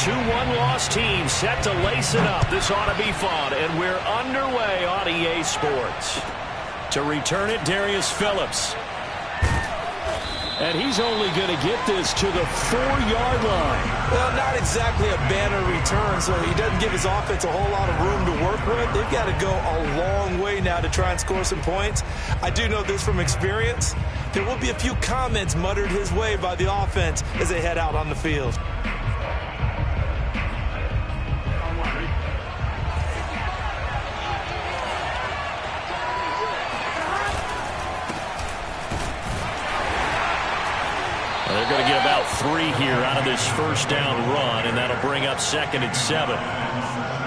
2-1 loss team set to lace it up. This ought to be fun, and we're underway on EA Sports. To return it, Darius Phillips. And he's only going to get this to the 4-yard line. Well, not exactly a banner return, so he doesn't give his offense a whole lot of room to work with. They've got to go a long way now to try and score some points. I do know this from experience. There will be a few comments muttered his way by the offense as they head out on the field. They're going to get about 3 here out of this first down run, and that'll bring up 2nd and 7.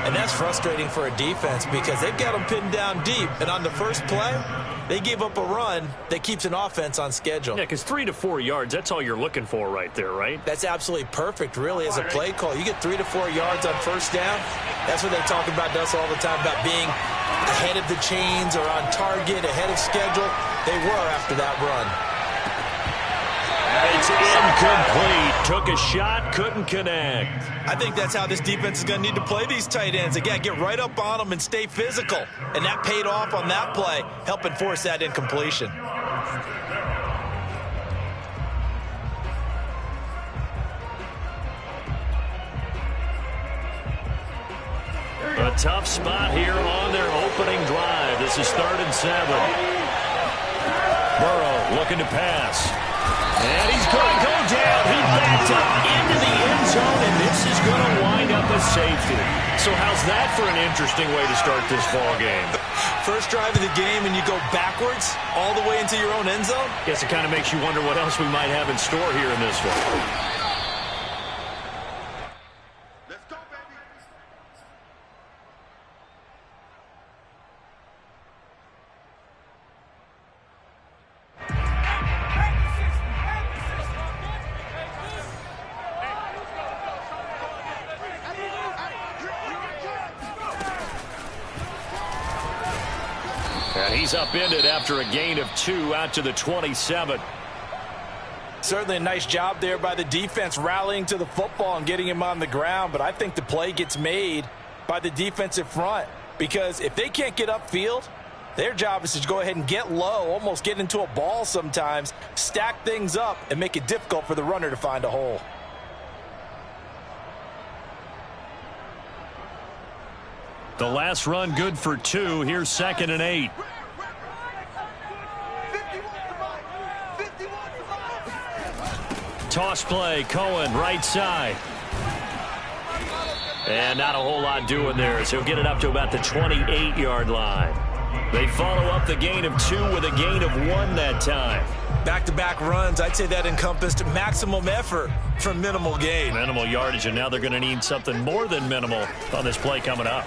And that's frustrating for a defense because they've got them pinned down deep. And on the first play, they gave up a run that keeps an offense on schedule. Yeah, because 3 to 4 yards, that's all you're looking for right there, right? That's absolutely perfect, really, as a play call. You get 3 to 4 yards on first down. That's what they talk about to us all the time, about being ahead of the chains or on target, ahead of schedule. They were after that run. It's incomplete. Took a shot, couldn't connect. I think that's how this defense is going to need to play these tight ends. Again, get right up on them and stay physical. And that paid off on that play, helping force that incompletion. A tough spot here on their opening drive. This is 3rd and 7. Burrow looking to pass. And he's going to go down. He backed up into the end zone, and this is going to wind up a safety. So how's that for an interesting way to start this ball game? First drive of the game, and you go backwards all the way into your own end zone? Guess it kind of makes you wonder what else we might have in store here in this one. And he's upended after a gain of 2 out to the 27. Certainly a nice job there by the defense rallying to the football and getting him on the ground. But I think the play gets made by the defensive front. Because if they can't get upfield, their job is to go ahead and get low, almost get into a ball sometimes, stack things up, and make it difficult for the runner to find a hole. The last run good for 2. Here's 2nd and 8. Toss play, Cohen, right side. And not a whole lot doing there, so he'll get it up to about the 28-yard line. They follow up the gain of 2 with a gain of 1 that time. Back-to-back runs, I'd say that encompassed maximum effort for minimal gain. Minimal yardage, and now they're going to need something more than minimal on this play coming up.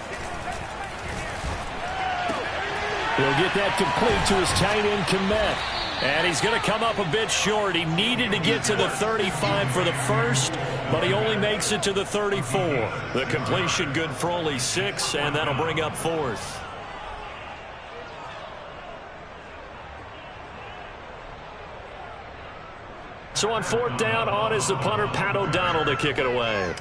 He'll get that complete to his tight end, Komet. And he's going to come up a bit short. He needed to get to the 35 for the first, but he only makes it to the 34. The completion good for only 6, and that'll bring up 4th. So on 4th down, on is the punter, Pat O'Donnell, to kick it away.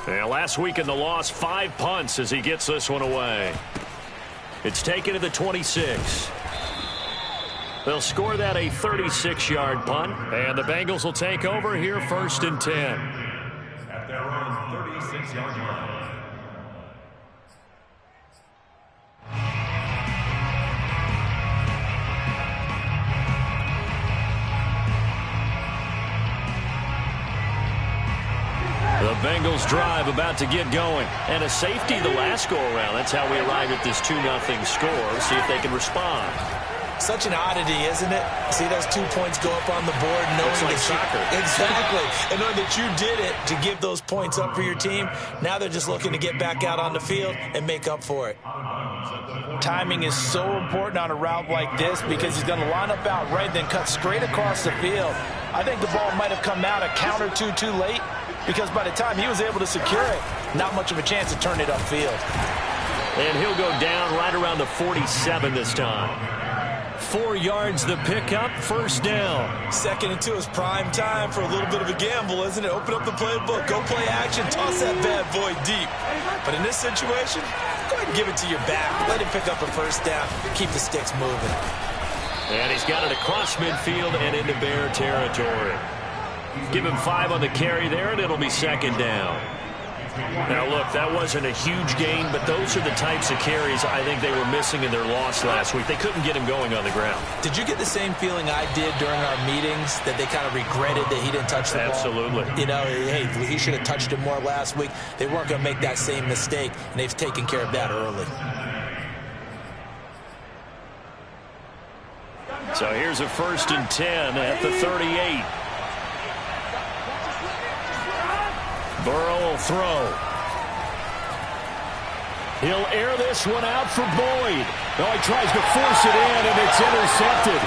And last week in the loss, 5 punts as he gets this one away. It's taken to the 26. They'll score that a 36-yard punt, and the Bengals will take over here 1st and 10. At their own 36-yard line. The Bengals drive about to get going. And a safety the last go-around. That's how we arrive at this 2-0 score. See if they can respond. Such an oddity, isn't it? See those 2 points go up on the board, knowing like soccer. Exactly. And knowing that you did it to give those points up for your team. Now they're just looking to get back out on the field and make up for it. Timing is so important on a route like this because he's going to line up out right, then cut straight across the field. I think the ball might have come out a count or two too late because by the time he was able to secure it, not much of a chance to turn it upfield. And he'll go down right around the 47 this time. 4 yards the pickup, first down. 2nd and 2 is prime time for a little bit of a gamble, isn't it? Open up the playbook, go play action, toss that bad boy deep. But in this situation, go ahead and give it to your back. Let him pick up a first down. Keep the sticks moving. And he's got it across midfield and into Bear territory. Give him 5 on the carry there, and it'll be 2nd down. Now, look, that wasn't a huge gain, but those are the types of carries I think they were missing in their loss last week. They couldn't get him going on the ground. Did you get the same feeling I did during our meetings, that they kind of regretted that he didn't touch the ball? Absolutely. You know, hey, he should have touched it more last week. They weren't going to make that same mistake, and they've taken care of that early. So here's a 1st and 10 at the 38. Burrow will throw. He'll air this one out for Boyd. No, he tries to force it in, and it's intercepted.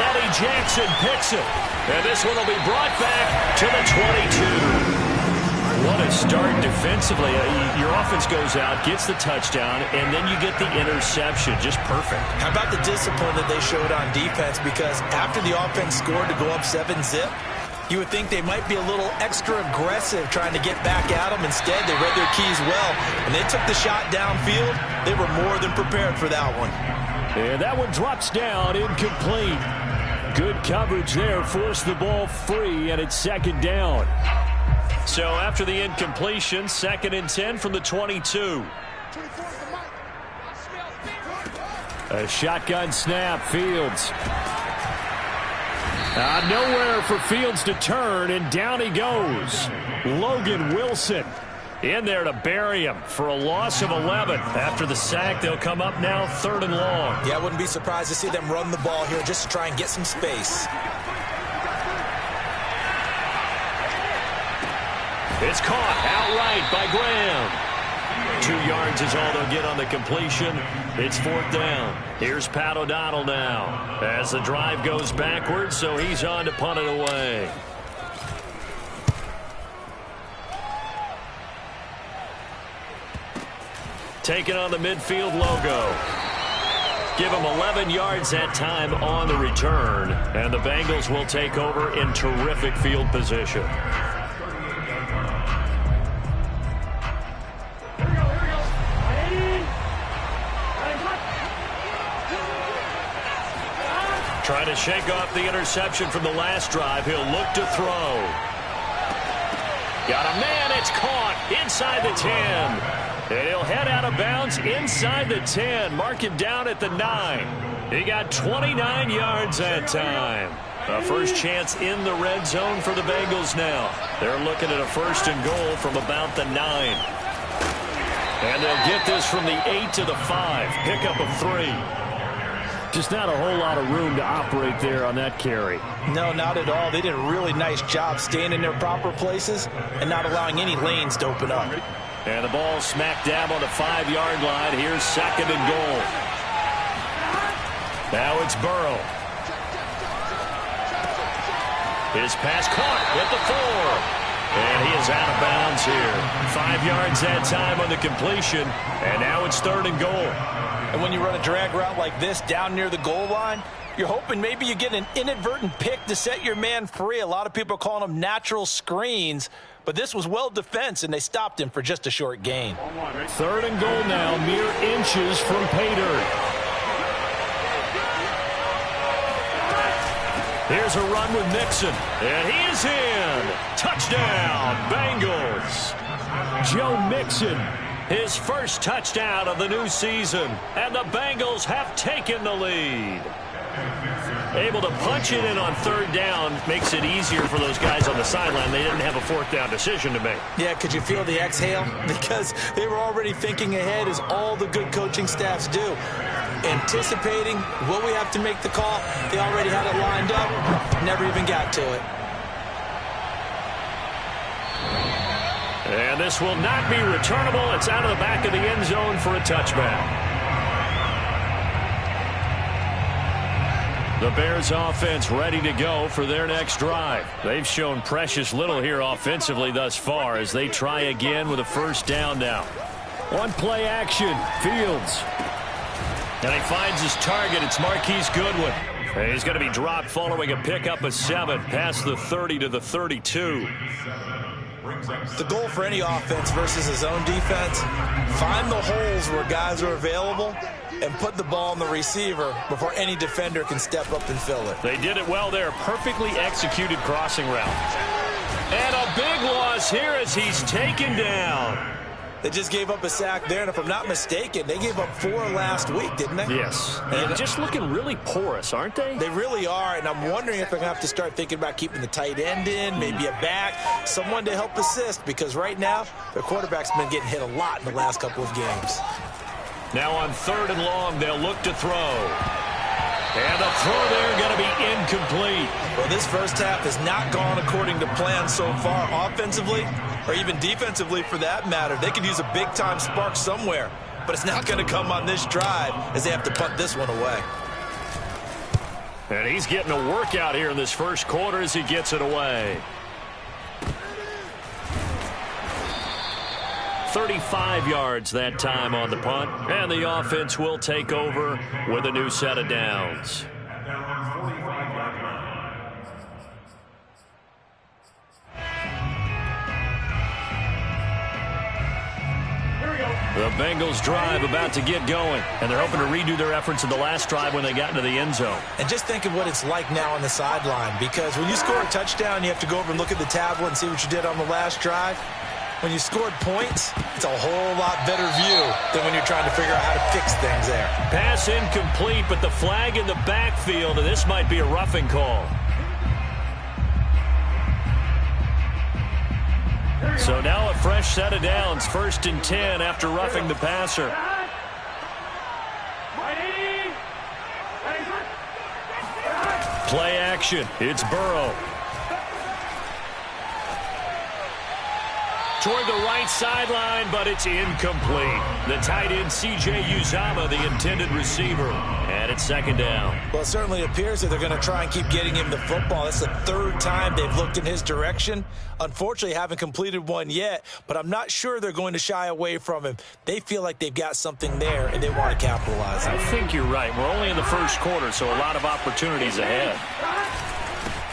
Eddie Jackson picks it. And this one will be brought back to the 22. What a start defensively. Your offense goes out, gets the touchdown, and then you get the interception. Just perfect. How about the discipline that they showed on defense? Because after the offense scored to go up 7-zip, you would think they might be a little extra aggressive trying to get back at them. Instead, they read their keys well. When they took the shot downfield, they were more than prepared for that one. And that one drops down, incomplete. Good coverage there, forced the ball free, and it's 2nd down. So after the incompletion, 2nd and 10 from the 22. A shotgun snap, Fields. Nowhere for Fields to turn, and down he goes. Logan Wilson in there to bury him for a loss of 11. After the sack, they'll come up now 3rd and long. Yeah, I wouldn't be surprised to see them run the ball here just to try and get some space. It's caught outright by Graham. 2 yards is all they'll get on the completion. It's 4th down. Here's Pat O'Donnell now as the drive goes backwards, so he's on to punt it away. Taking on the midfield logo. Give him 11 yards that time on the return, and the Bengals will take over in terrific field position. Trying to shake off the interception from the last drive. He'll look to throw. Got a man. It's caught inside the 10. And he'll head out of bounds inside the 10. Mark him down at the 9. He got 29 yards that time. A first chance in the red zone for the Bengals now. They're looking at a 1st and goal from about the 9. And they'll get this from the 8 to the 5. Pickup of 3. Just not a whole lot of room to operate there on that carry. No, not at all. They did a really nice job staying in their proper places and not allowing any lanes to open up. And the ball smack dab on the 5-yard line. Here's 2nd and goal. Now it's Burrow. His pass caught at the 4. And he is out of bounds here. 5 yards that time on the completion. And now it's 3rd and goal. And when you run a drag route like this down near the goal line, you're hoping maybe you get an inadvertent pick to set your man free. A lot of people are calling them natural screens. But this was well defense, and they stopped him for just a short gain. 3rd and goal now, mere inches from pay dirt. Here's a run with Mixon, and he is in. Touchdown, Bengals. Joe Mixon, his first touchdown of the new season, and the Bengals have taken the lead. Able to punch it in on 3rd down makes it easier for those guys on the sideline. They didn't have a 4th down decision to make. Yeah, could you feel the exhale? Because they were already thinking ahead, as all the good coaching staffs do. Anticipating, will we have to make the call? They already had it lined up, never even got to it. And this will not be returnable. It's out of the back of the end zone for a touchback. The Bears offense ready to go for their next drive. They've shown precious little here offensively thus far as they try again with a 1st down now. One play action, Fields. And he finds his target. It's Marquise Goodwin. And he's going to be dropped following a pickup of 7 past the 30 to the 32. The goal for any offense versus his own defense, find the holes where guys are available and put the ball on the receiver before any defender can step up and fill it. They did it well there. Perfectly executed crossing route. And a big loss here as he's taken down. They just gave up a sack there, and if I'm not mistaken, they gave up 4 last week, didn't they? Yes. And just looking really porous, aren't they? They really are, and I'm wondering if they're going to have to start thinking about keeping the tight end in, maybe a back, someone to help assist, because right now, their quarterback's been getting hit a lot in the last couple of games. Now on 3rd and long, they'll look to throw. And the throw there going to be incomplete. Well, this first half has not gone according to plan so far offensively, or even defensively for that matter. They could use a big-time spark somewhere, but it's not going to come on this drive as they have to punt this one away. And he's getting a workout here in this first quarter as he gets it away. 35 yards that time on the punt, and the offense will take over with a new set of downs. The Bengals drive about to get going, and they're hoping to redo their efforts in the last drive when they got into the end zone. And just think of what it's like now on the sideline, because when you score a touchdown, you have to go over and look at the tablet and see what you did on the last drive. When you scored points, it's a whole lot better view than when you're trying to figure out how to fix things there. Pass incomplete, but the flag in the backfield, and this might be a roughing call. So now a fresh set of downs, 1st and 10 after roughing the passer. Play action. It's Burrow. Toward the right sideline, but it's incomplete. The tight end, C.J. Uzomah, the intended receiver. And it's 2nd down. Well, it certainly appears that they're going to try and keep getting him the football. That's the 3rd time they've looked in his direction. Unfortunately, haven't completed one yet, but I'm not sure they're going to shy away from him. They feel like they've got something there, and they want to capitalize on it. I think you're right. We're only in the first quarter, so a lot of opportunities ahead.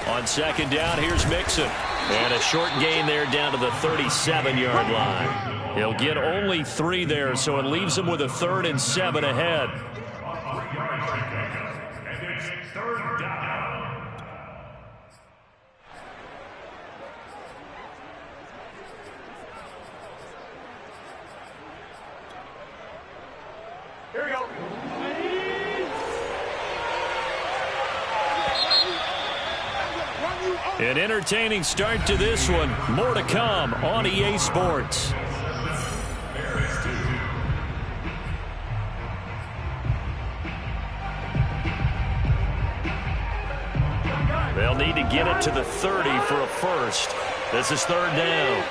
On 2nd down, here's Mixon. And a short gain there down to the 37-yard line. He'll get only 3 there, so it leaves him with a 3rd and 7 ahead. And it's 3rd down. Here we go. An entertaining start to this one. More to come on EA Sports. They'll need to get it to the 30 for a first. This is 3rd down.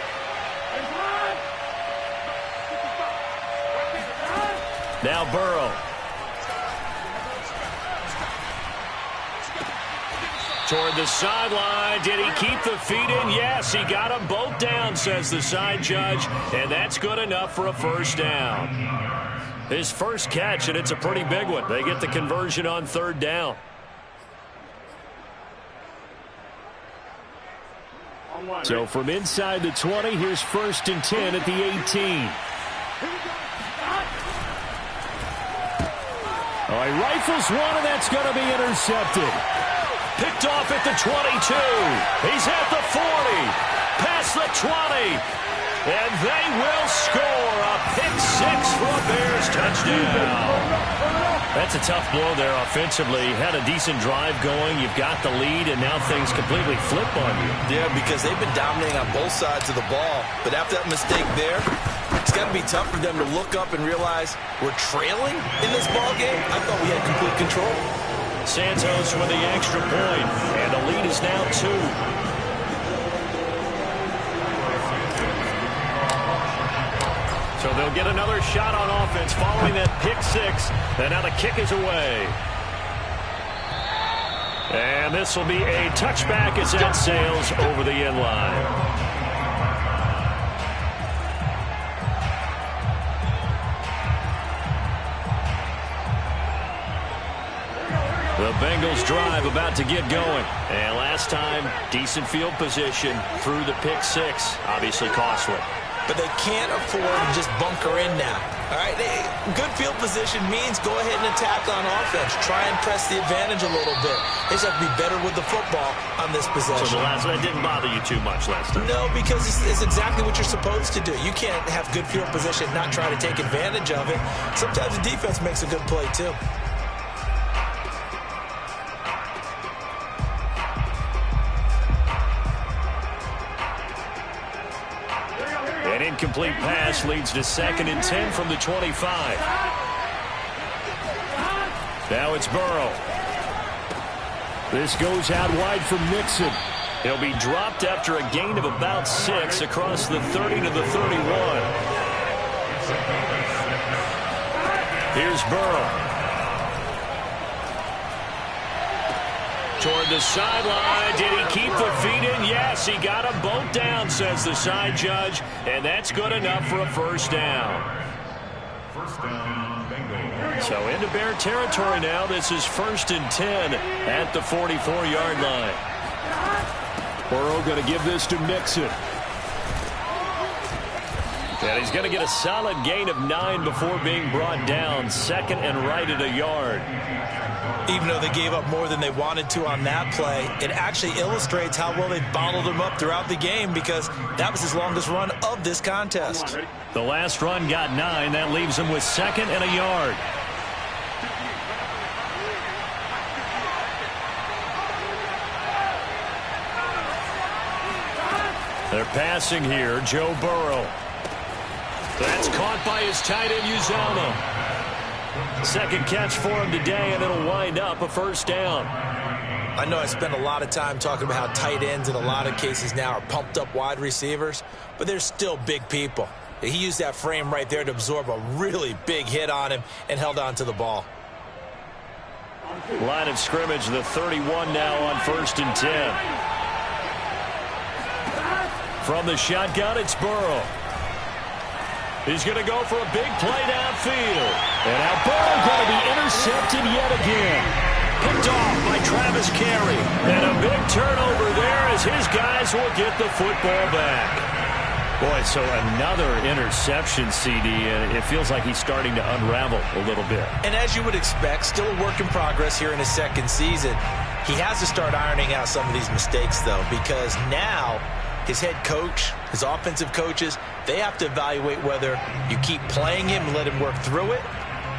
Now Burrow. Toward the sideline. Did he keep the feet in? Yes, he got them both down, says the side judge. And that's good enough for a 1st down. His first catch, and it's a pretty big one. They get the conversion on 3rd down. So from inside the 20, here's 1st and 10 at the 18. Oh, he rifles one, and that's going to be intercepted. Picked off at the 22. He's at the 40. Past the 20. And they will score a pick-6 for a Bears touchdown. That's a tough blow there offensively. Had a decent drive going. You've got the lead, and now things completely flip on you. Yeah, because they've been dominating on both sides of the ball. But after that mistake there, it's got to be tough for them to look up and realize we're trailing in this ball game. I thought we had complete control. Santos with the extra point, and the lead is now 2. So they'll get another shot on offense following that pick-6, and now the kick is away. And this will be a touchback as that sails over the end line. The Bengals drive about to get going. And last time, decent field position through the pick six. Obviously costly. But they can't afford to just bunker in now. All right, good field position means go ahead and attack on offense. Try and press the advantage a little bit. They just have to be better with the football on this possession. So the last one didn't bother you too much last time? No, because it's exactly what you're supposed to do. You can't have good field position and not try to take advantage of it. Sometimes the defense makes a good play, too. An incomplete pass leads to 2nd and 10 from the 25. Now it's Burrow. This goes out wide from Mixon. He'll be dropped after a gain of about 6 across the 30 to the 31. Here's Burrow. Toward the sideline. Did he keep the feet in? Yes, he got them both down, says the side judge. And that's good enough for a first down. First down, Bengals. So into Bear territory now. This is 1st and 10 at the 44-yard line. Burrow going to give this to Mixon. And he's going to get a solid gain of 9 before being brought down. 2nd and right at a yard. Even though they gave up more than they wanted to on that play, it actually illustrates how well they bottled him up throughout the game because that was his longest run of this contest. The last run got 9. That leaves him with 2nd and a yard. They're passing here. Joe Burrow. That's caught by his tight end, Uzama. Second catch for him today, and it'll wind up a first down. I know I spent a lot of time talking about how tight ends in a lot of cases now are pumped up wide receivers, but they're still big people. He used that frame right there to absorb a really big hit on him and held on to the ball. Line of scrimmage, the 31 now on 1st and 10. From the shotgun, it's Burrow. He's going to go for a big play downfield. And now Burrow going to be intercepted yet again. Picked off by Travis Carey. And a big turnover there as his guys will get the football back. Boy, so another interception, CD, and it feels like he's starting to unravel a little bit. And as you would expect, still a work in progress here in his 2nd season. He has to start ironing out some of these mistakes, though, because now his head coach, his offensive coaches, they have to evaluate whether you keep playing him and let him work through it,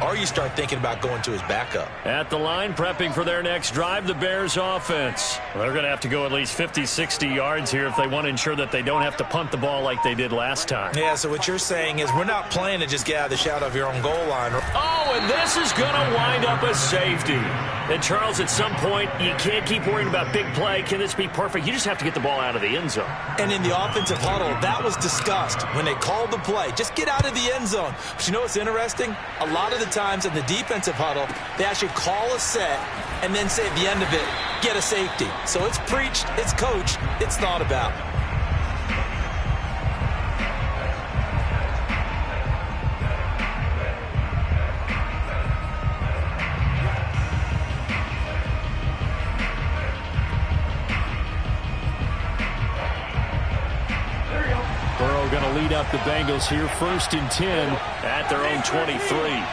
or you start thinking about going to his backup. At the line, prepping for their next drive, the Bears offense. Well, they're going to have to go at least 50, 60 yards here if they want to ensure that they don't have to punt the ball like they did last time. Yeah, so what you're saying is we're not playing to just get out of the shadow of your own goal line. Oh, and this is going to wind up a safety. And, Charles, at some point, you can't keep worrying about big play. Can this be perfect? You just have to get the ball out of the end zone. And in the offensive huddle, that was discussed when they called the play. Just get out of the end zone. But you know what's interesting? A lot of the times in the defensive huddle, they actually call a set and then say at the end of it, get a safety. So it's preached, it's coached, it's thought about. Burrow going to lead up the Bengals here, 1st and 10 at their own 23.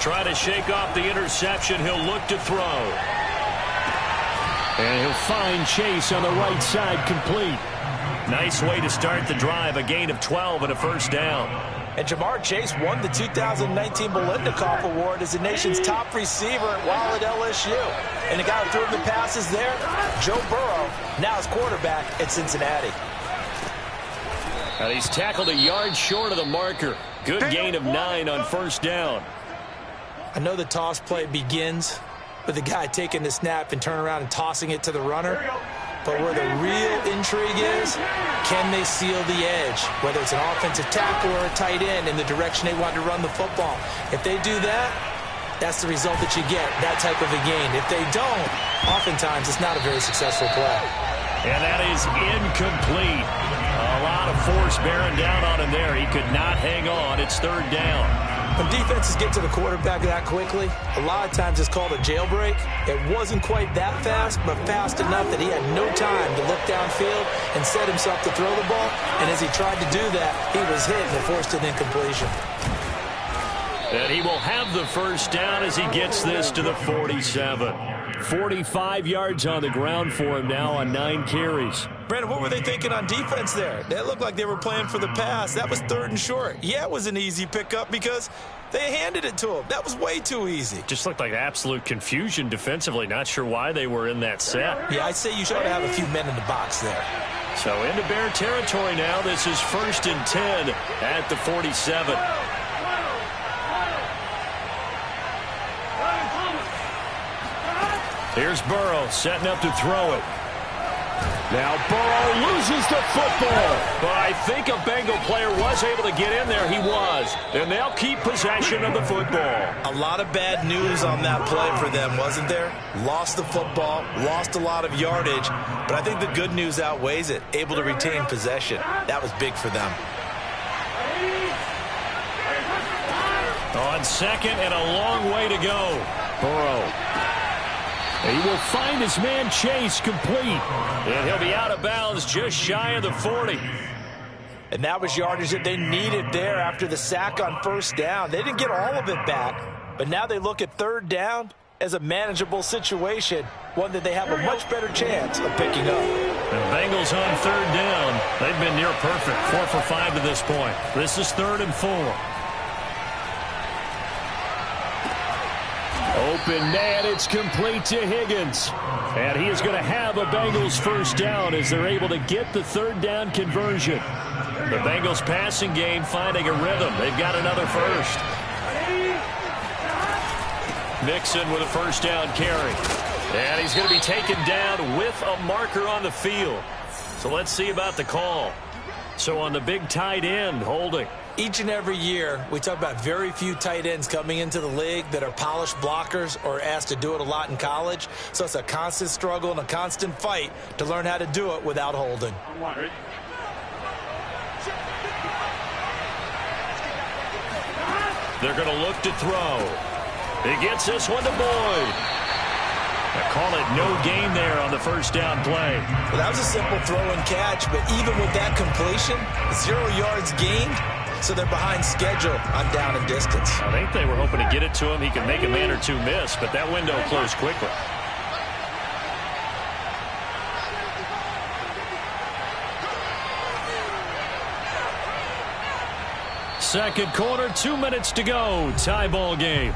Try to shake off the interception. He'll look to throw. And he'll find Chase on the right side, complete. Nice way to start the drive, a gain of 12 and a first down. And Jamar Chase won the 2019 Biletnikoff Award as the nation's top receiver while at LSU. And the guy who threw him the passes there, Joe Burrow, now his quarterback at Cincinnati. And he's tackled a yard short of the marker. Good gain of 9 on first down. I know the toss play begins with the guy taking the snap and turning around and tossing it to the runner. But where the real intrigue is, can they seal the edge? Whether it's an offensive tackle or a tight end in the direction they want to run the football. If they do that, that's the result that you get, that type of a gain. If they don't, oftentimes it's not a very successful play. And that is incomplete. A lot of force bearing down on him there. He could not hang on. It's third down. When defenses get to the quarterback that quickly, a lot of times it's called a jailbreak. It wasn't quite that fast, but fast enough that he had no time to look downfield and set himself to throw the ball. And as he tried to do that, he was hit and forced an incompletion. And he will have the first down as he gets this to the 47. 45 yards on the ground for him now on 9 carries. Brandon, what were they thinking on defense there? That looked like they were playing for the pass. That was 3rd and short. Yeah, it was an easy pickup because they handed it to him. That was way too easy. Just looked like absolute confusion defensively. Not sure why they were in that set. Yeah, I'd say you should have a few men in the box there. So into Bear territory now. This is 1st and 10 at the 47. Here's Burrow setting up to throw it. Now Burrow loses the football. But I think a Bengal player was able to get in there. He was. And they'll keep possession of the football. A lot of bad news on that play for them, wasn't there? Lost the football, lost a lot of yardage. But I think the good news outweighs it. Able to retain possession. That was big for them. On 2nd and a long way to go. Burrow. He will find his man Chase complete. And he'll be out of bounds just shy of the 40. And that was yardage that they needed there after the sack on 1st down. They didn't get all of it back. But now they look at 3rd down as a manageable situation. One that they have a much better chance of picking up. The Bengals on 3rd down. They've been near perfect. 4 for 5 to this point. This is 3rd and 4. Open net, it's complete to Higgins. And he is going to have a Bengals first down as they're able to get the 3rd down conversion. The Bengals passing game finding a rhythm. They've got another first. Mixon with a first down carry. And he's going to be taken down with a marker on the field. So let's see about the call. So on the big tight end, holding. Each and every year, we talk about very few tight ends coming into the league that are polished blockers or asked to do it a lot in college. So it's a constant struggle and a constant fight to learn how to do it without holding. They're going to look to throw. He gets this one to Boyd. They call it no gain there on the first down play. Well, that was a simple throw and catch, but even with that completion, 0 yards gained. So they're behind schedule on down and distance. I think they were hoping to get it to him. He could make a man or two miss, but that window closed quickly. Second quarter, 2 minutes to go. Tie ball game.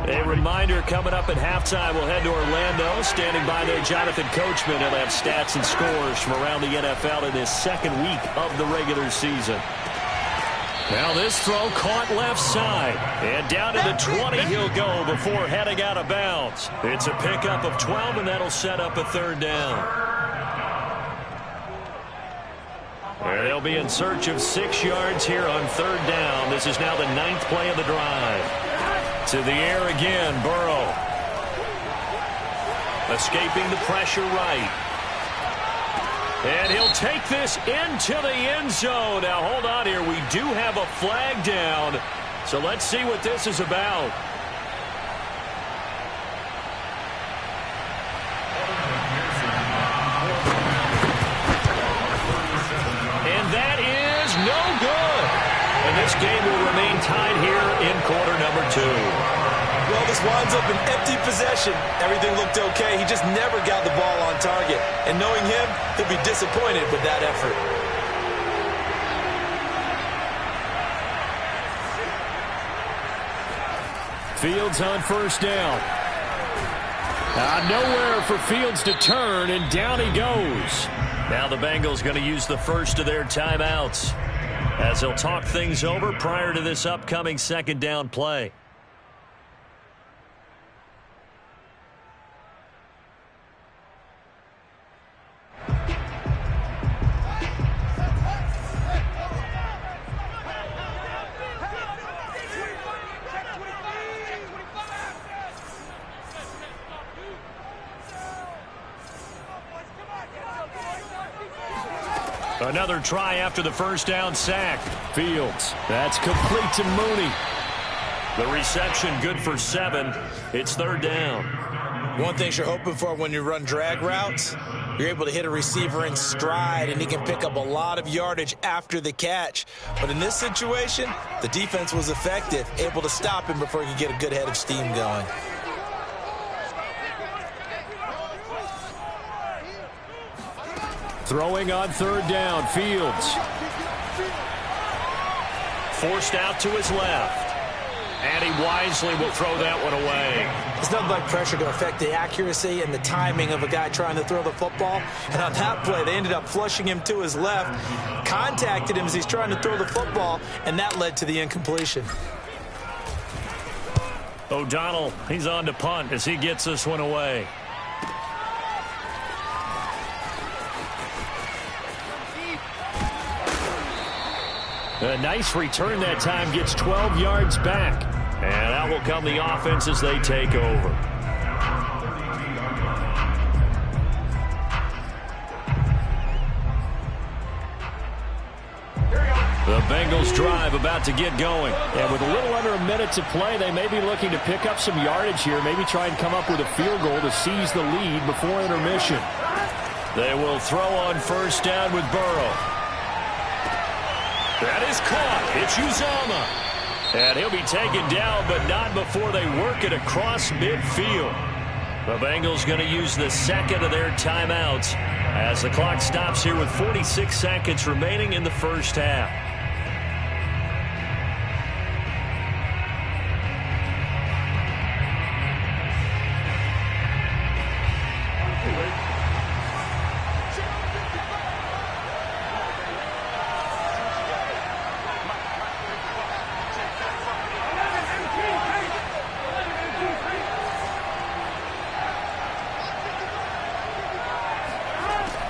A reminder, coming up at halftime, we'll head to Orlando. Standing by there, Jonathan Coachman. He'll have stats and scores from around the NFL in his 2nd week of the regular season. Now this throw caught left side. And down to the 20 he'll go before heading out of bounds. It's a pickup of 12, and that'll set up a 3rd down. And they'll be in search of 6 yards here on 3rd down. This is now the 9th play of the drive. To the air again, Burrow. Escaping the pressure right. And he'll take this into the end zone. Now, hold on here. We do have a flag down. So let's see what this is about. And that is no good. And this game will remain tied here in quarter number 2. Well, this winds up an empty possession. Everything looked okay. He just never got the ball on target. And knowing him, he'll be disappointed with that effort. Fields on first down. Nowhere for Fields to turn, and down he goes. Now the Bengals going to use the first of their timeouts as they'll talk things over prior to this upcoming 2nd down play. Another try after the first down sack. Fields. That's complete to Mooney. The reception good for 7. It's third down. One thing you're hoping for when you run drag routes, you're able to hit a receiver in stride, and he can pick up a lot of yardage after the catch. But in this situation, the defense was effective, able to stop him before he could get a good head of steam going. Throwing on third down, Fields. Forced out to his left. And he wisely will throw that one away. There's nothing like pressure to affect the accuracy and the timing of a guy trying to throw the football. And on that play, they ended up flushing him to his left, contacted him as he's trying to throw the football, and that led to the incompletion. O'Donnell, he's on to punt as he gets this one away. A nice return that time, gets 12 yards back. And out will come the offense as they take over. The Bengals drive about to get going. And with a little under a minute to play, they may be looking to pick up some yardage here, maybe try and come up with a field goal to seize the lead before intermission. They will throw on first down with Burrow. That is caught. It's Uzomah. And he'll be taken down, but not before they work it across midfield. The Bengals going to use the second of their timeouts as the clock stops here with 46 seconds remaining in the first half.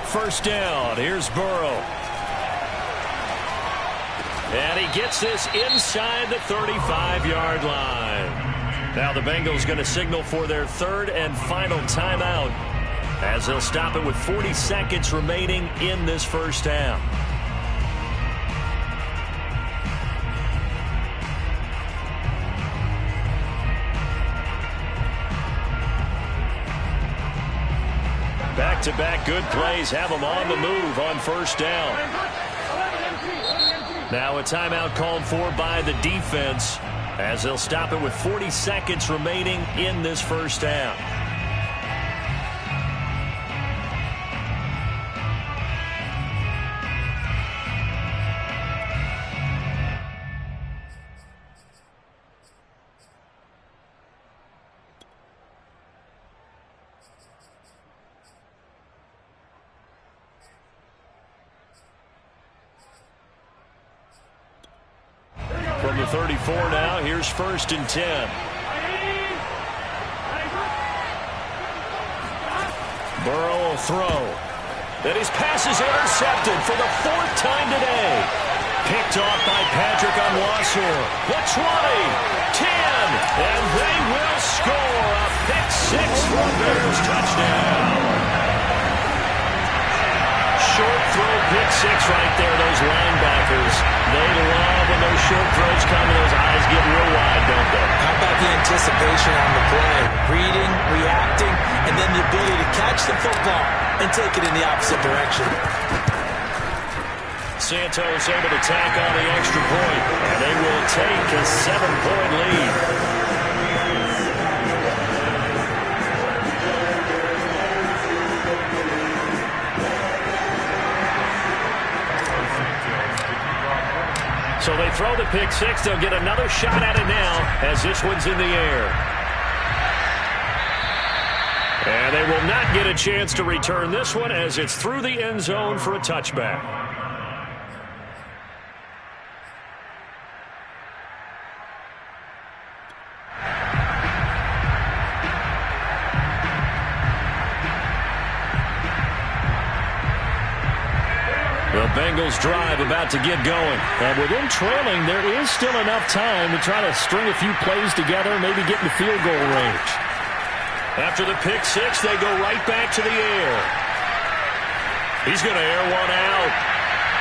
First down, here's Burrow. And he gets this inside the 35-yard line. Now the Bengals going to signal for their third and final timeout as they'll stop it with 40 seconds remaining in this first half. Back-to-back good plays have them on the move on first down. Now a timeout called for by the defense as they'll stop it with 40 seconds remaining in this first half. From the 34 now, here's first and 10. Burrow will throw. And his pass is intercepted for the 4th time today. Picked off by Patrick on Wasser. The 20, 10, and they will score a pick-6 for a Bears touchdown. Short throw, pick-6 right there, those linebackers. They love when those short throws come and those eyes get real wide, don't they? How about the anticipation on the play? Reading, reacting, and then the ability to catch the football and take it in the opposite direction. Santos able to tack on the extra point, and they will take a 7-point lead. So they throw the pick-6. They'll get another shot at it now as this one's in the air. And they will not get a chance to return this one as it's through the end zone for a touchback. The Bengals drive about to get going. And with them trailing, there is still enough time to try to string a few plays together, maybe get in the field goal range. After the pick-6, they go right back to the air. He's going to air one out.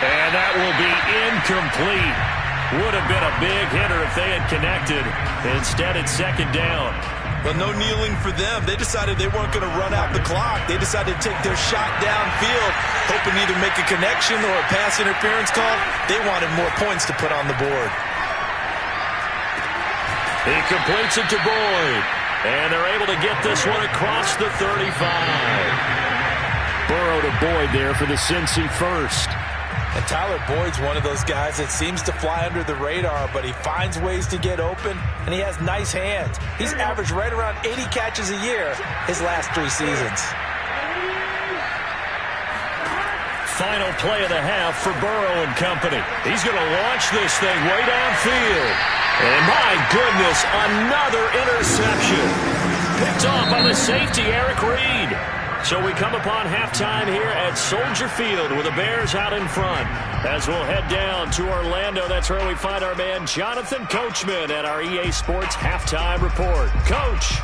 And that will be incomplete. Would have been a big hitter if they had connected. Instead, it's second down. But no kneeling for them. They decided they weren't going to run out the clock. They decided to take their shot downfield, hoping to either make a connection or a pass interference call. They wanted more points to put on the board. He completes it to Boyd. And they're able to get this one across the 35. Burrow to Boyd there for the Cincy first. And Tyler Boyd's one of those guys that seems to fly under the radar, but he finds ways to get open, and he has nice hands. He's averaged right around 80 catches a year his last 3 seasons. Final play of the half for Burrow and company. He's going to launch this thing way downfield. And my goodness, another interception. Picked off by the safety, Eric Reed. So we come upon halftime here at Soldier Field with the Bears out in front. As we'll head down to Orlando, that's where we find our man Jonathan Coachman at our EA Sports Halftime Report. Coach.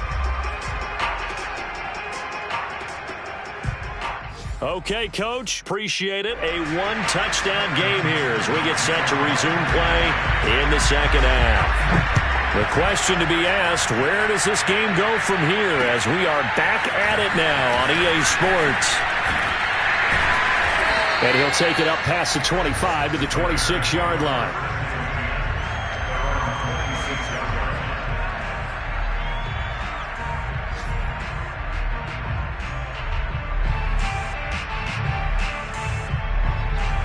Okay, Coach, appreciate it. A one-touchdown game here as we get set to resume play in the second half. The question to be asked, where does this game go from here as we are back at it now on EA Sports? And he'll take it up past the 25 to the 26-yard line.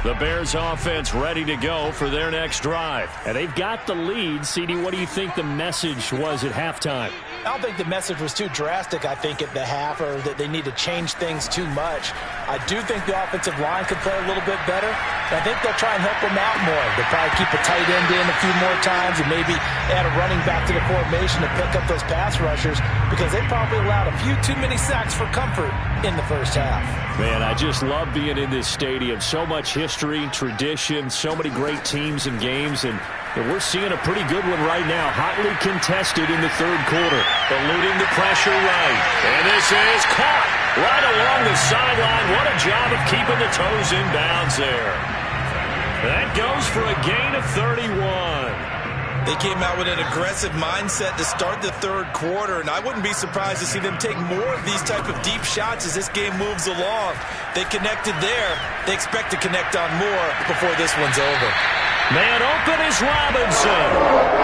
The Bears offense ready to go for their next drive. And they've got the lead. CD, what do you think the message was at halftime? I don't think the message was too drastic, I think, at the half, or that they need to change things too much. I do think the offensive line could play a little bit better. I think they'll try and help them out more. They'll probably keep a tight end in a few more times and maybe add a running back to the formation to pick up those pass rushers because they probably allowed a few too many sacks for comfort in the first half. Man, I just love being in this stadium. So much history, tradition, so many great teams and games, and we're seeing a pretty good one right now. Hotly contested in the third quarter. Eluding the pressure right. And this is caught right along the sideline. What a job of keeping the toes in bounds there. That goes for a gain of 31. They came out with an aggressive mindset to start the third quarter, and I wouldn't be surprised to see them take more of these type of deep shots as this game moves along. They connected there. They expect to connect on more before this one's over. Man open is Robinson.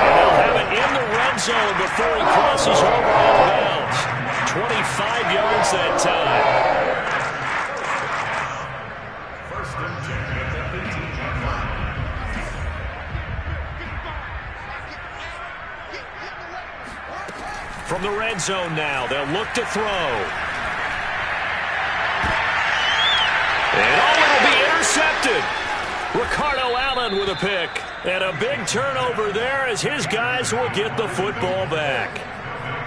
And they'll have it in the red zone before he crosses over out of bounds. 25 yards that time. First and 10 at the 15-yard line. From the red zone now, they'll look to throw. And it'll be intercepted. Ricardo Allen with a pick. And a big turnover there as his guys will get the football back.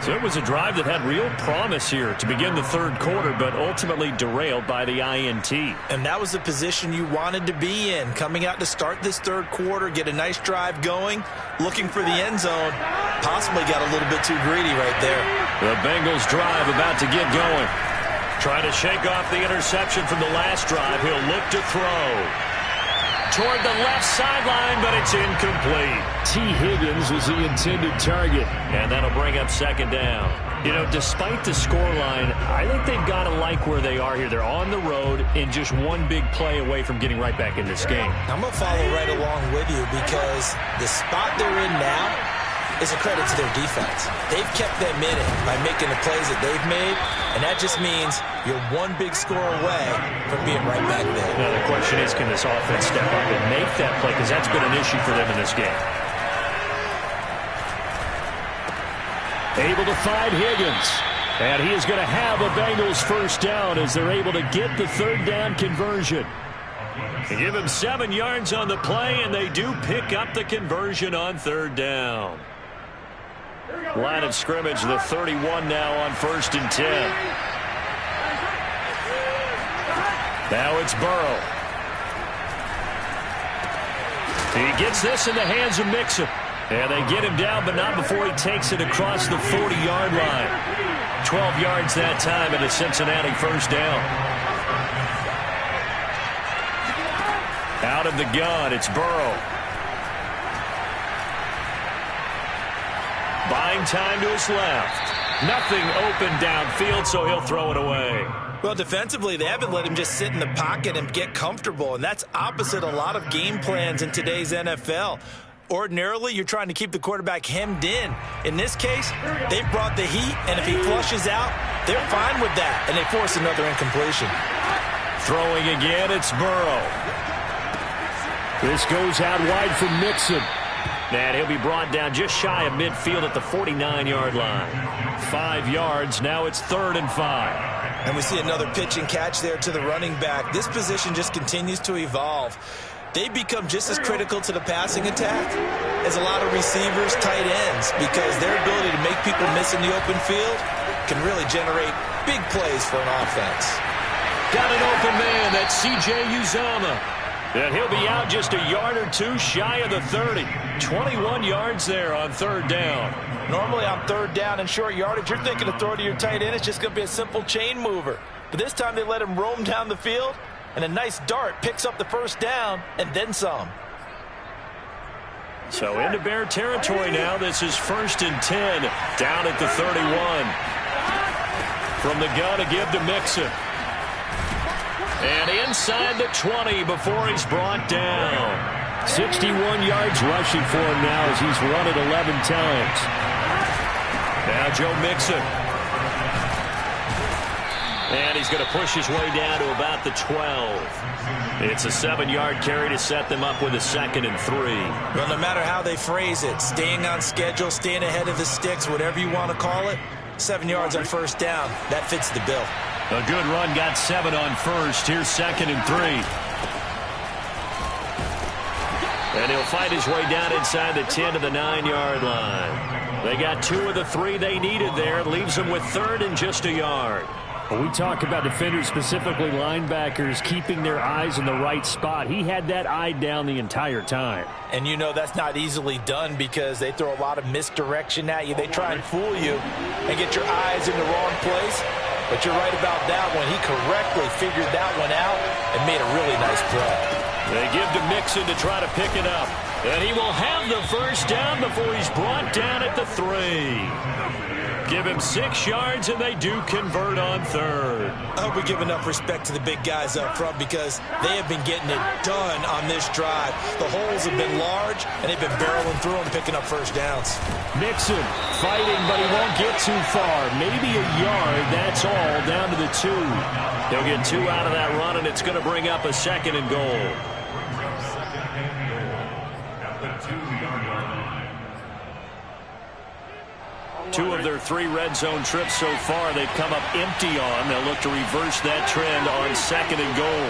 So it was a drive that had real promise here to begin the third quarter, but ultimately derailed by the INT. And that was the position you wanted to be in. Coming out to start this third quarter, get a nice drive going, looking for the end zone. Possibly got a little bit too greedy right there. The Bengals drive about to get going. Trying to shake off the interception from the last drive. He'll look to throw. Toward the left sideline, but it's incomplete. T. Higgins was the intended target. And that'll bring up second down. You know, despite the scoreline, I think they've got to like where they are here. They're on the road and just one big play away from getting right back in this game. I'm going to follow right along with you because the spot they're in now is a credit to their defense. They've kept them in it by making the plays that they've made, and that just means you're one big score away from being right back there. Now, the question is, can this offense step up and make that play? Because that's been an issue for them in this game. Able to find Higgins. And he is going to have a Bengals first down as they're able to get the third down conversion. They give him 7 yards on the play, and they do pick up the conversion on third down. Line of scrimmage, the 31 now on 1st and 10. Now it's Burrow. He gets this in the hands of Mixon. And they get him down, but not before he takes it across the 40-yard line. 12 yards that time and a Cincinnati first down. Out of the gun, it's Burrow. Buying time to his left. Nothing open downfield, so he'll throw it away. Well, defensively, they haven't let him just sit in the pocket and get comfortable, and that's opposite a lot of game plans in today's NFL. Ordinarily, you're trying to keep the quarterback hemmed in. In this case, they've brought the heat, and if he flushes out, they're fine with that, and they force another incompletion. Throwing again, it's Burrow. This goes out wide for Mixon. And he'll be brought down just shy of midfield at the 49-yard line. 5 yards, now it's 3rd and 5. And we see another pitch and catch there to the running back. This position just continues to evolve. They become just as critical to the passing attack as a lot of receivers, tight ends, because their ability to make people miss in the open field can really generate big plays for an offense. Got an open man, that's C.J. Uzomah. And he'll be out just a yard or two shy of the 30. 21 yards there on 3rd down. Normally on 3rd down and short yardage, you're thinking to throw to your tight end. It's just going to be a simple chain mover. But this time they let him roam down the field, and a nice dart picks up the 1st down and then some. So into Bear territory now. This is 1st and 10 down at the 31. From the gun to give to Mixon. And inside the 20 before he's brought down. 61 yards rushing for him now as he's run it 11 times. Now Joe Mixon. And he's going to push his way down to about the 12. It's a 7-yard carry to set them up with a 2nd and 3. Well, no matter how they phrase it, staying on schedule, staying ahead of the sticks, whatever you want to call it, 7 yards on 1st down, that fits the bill. A good run, got 7 on 1st. Here's 2nd and 3. And he'll fight his way down inside the 10 to the 9-yard line. They got 2 of the 3 they needed there. It leaves them with 3rd and just a yard. When we talk about defenders, specifically linebackers, keeping their eyes in the right spot, he had that eye down the entire time. And you know that's not easily done because they throw a lot of misdirection at you. They try and fool you and get your eyes in the wrong place. But you're right about that one. He correctly figured that one out and made a really nice play. They give to Mixon to try to pick it up. And he will have the 1st down before he's brought down at the 3. Give him 6 yards, and they do convert on 3rd. I hope we give enough respect to the big guys up front because they have been getting it done on this drive. The holes have been large, and they've been barreling through them, picking up 1st downs. Mixon fighting, but he won't get too far. Maybe a yard, that's all, down to the 2. He'll get 2 out of that run, and it's going to bring up a 2nd and goal. Two of their 3 red zone trips so far, they've come up empty on. They'll look to reverse that trend on 2nd and goal.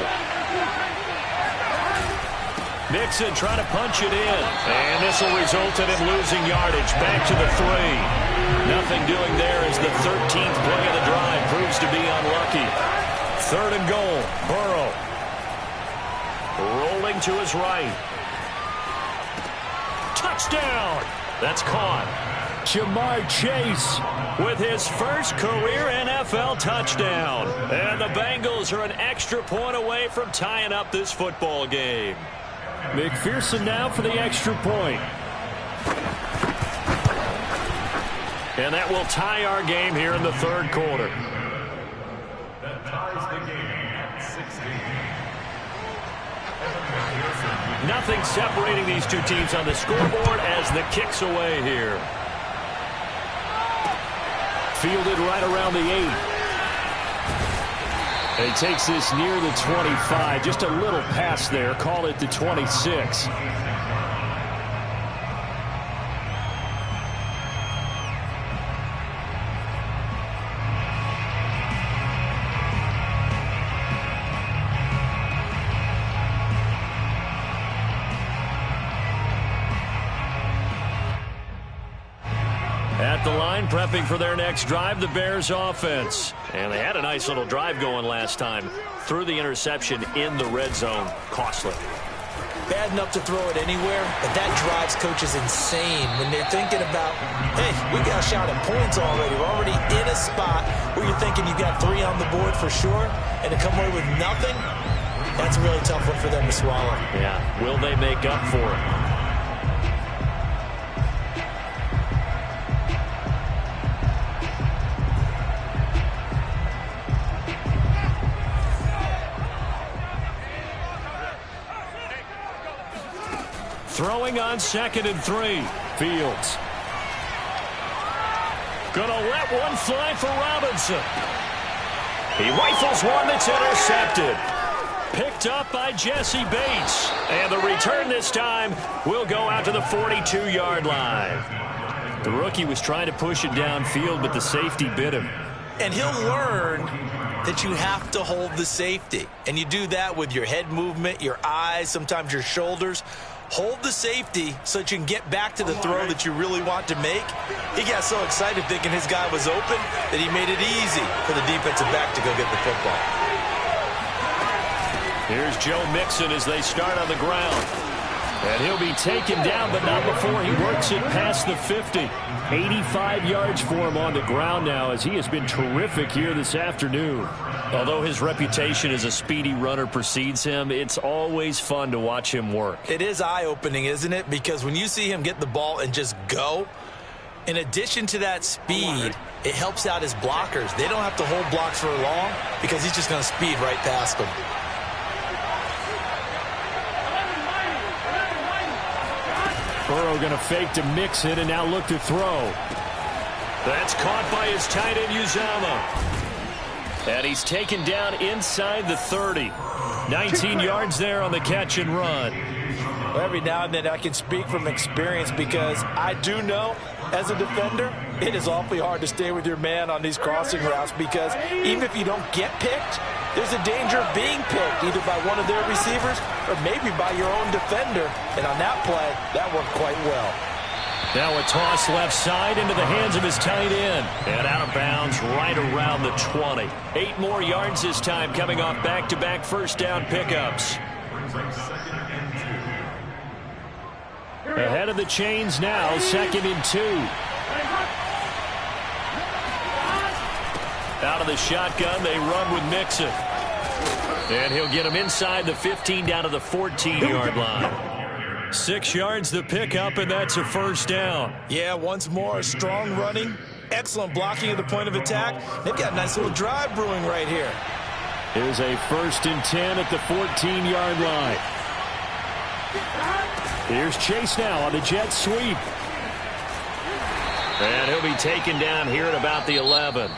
Mixon trying to punch it in. And this will result in him losing yardage. Back to the 3. Nothing doing there as the 13th play of the drive proves to be unlucky. 3rd and goal. Burrow. Rolling to his right. Touchdown. That's caught. Jamar Chase with his first career NFL touchdown. And the Bengals are an extra point away from tying up this football game. McPherson now for the extra point. And that will tie our game here in the 3rd quarter. That ties the game at 16. Nothing separating these two teams on the scoreboard as the kick's away here. Fielded right around the 8. And he takes this near the 25. Just a little pass there. Call it the 26. At the line, prepping for their next drive, the Bears offense. And they had a nice little drive going last time. Threw the interception in the red zone. Costly. Bad enough to throw it anywhere, but that drives coaches insane when they're thinking about, hey, we got a shot at points already. We're already in a spot where you're thinking you got 3 on the board for sure, and to come away with nothing, That's a really tough one for them to swallow. Yeah, will they make up for it? Throwing on 2nd and 3. Fields. Gonna let one fly for Robinson. He rifles one that's intercepted. Picked up by Jesse Bates. And the return this time will go out to the 42-yard line. The rookie was trying to push it downfield, but the safety bit him. And he'll learn that you have to hold the safety. And you do that with your head movement, your eyes, sometimes your shoulders. Hold the safety so that you can get back to the throw that you really want to make. He got so excited thinking his guy was open that he made it easy for the defensive back to go get the football. Here's Joe Mixon as they start on the ground. And he'll be taken down, but not before he works it past the 50. 85 yards for him on the ground now, as he has been terrific here this afternoon. Although his reputation as a speedy runner precedes him, it's always fun to watch him work. It is eye-opening, isn't it? Because when you see him get the ball and just go, in addition to that speed, it helps out his blockers. They don't have to hold blocks for long because he's just going to speed right past them. Burrow going to fake to Mixon and now look to throw. That's caught by his tight end, Uzama. And he's taken down inside the 30. 19 yards there on the catch and run. Well, every now and then I can speak from experience because I do know, as a defender, it is awfully hard to stay with your man on these crossing routes because even if you don't get picked, there's a danger of being picked either by one of their receivers or maybe by your own defender. And on that play, that worked quite well. Now a toss left side into the hands of his tight end. And out of bounds right around the 20. 8 more yards this time coming off back-to-back first down pickups. Ahead of the chains now, 2nd and 2. Out of the shotgun, they run with Mixon. And he'll get him inside the 15 down to the 14-yard line. 6 yards the pickup, and that's a first down. Yeah, once more, strong running, excellent blocking at the point of attack. They've got a nice little drive brewing right here. Here's a 1st and 10 at the 14-yard line. Here's Chase now on the jet sweep. And he'll be taken down here at about the 11.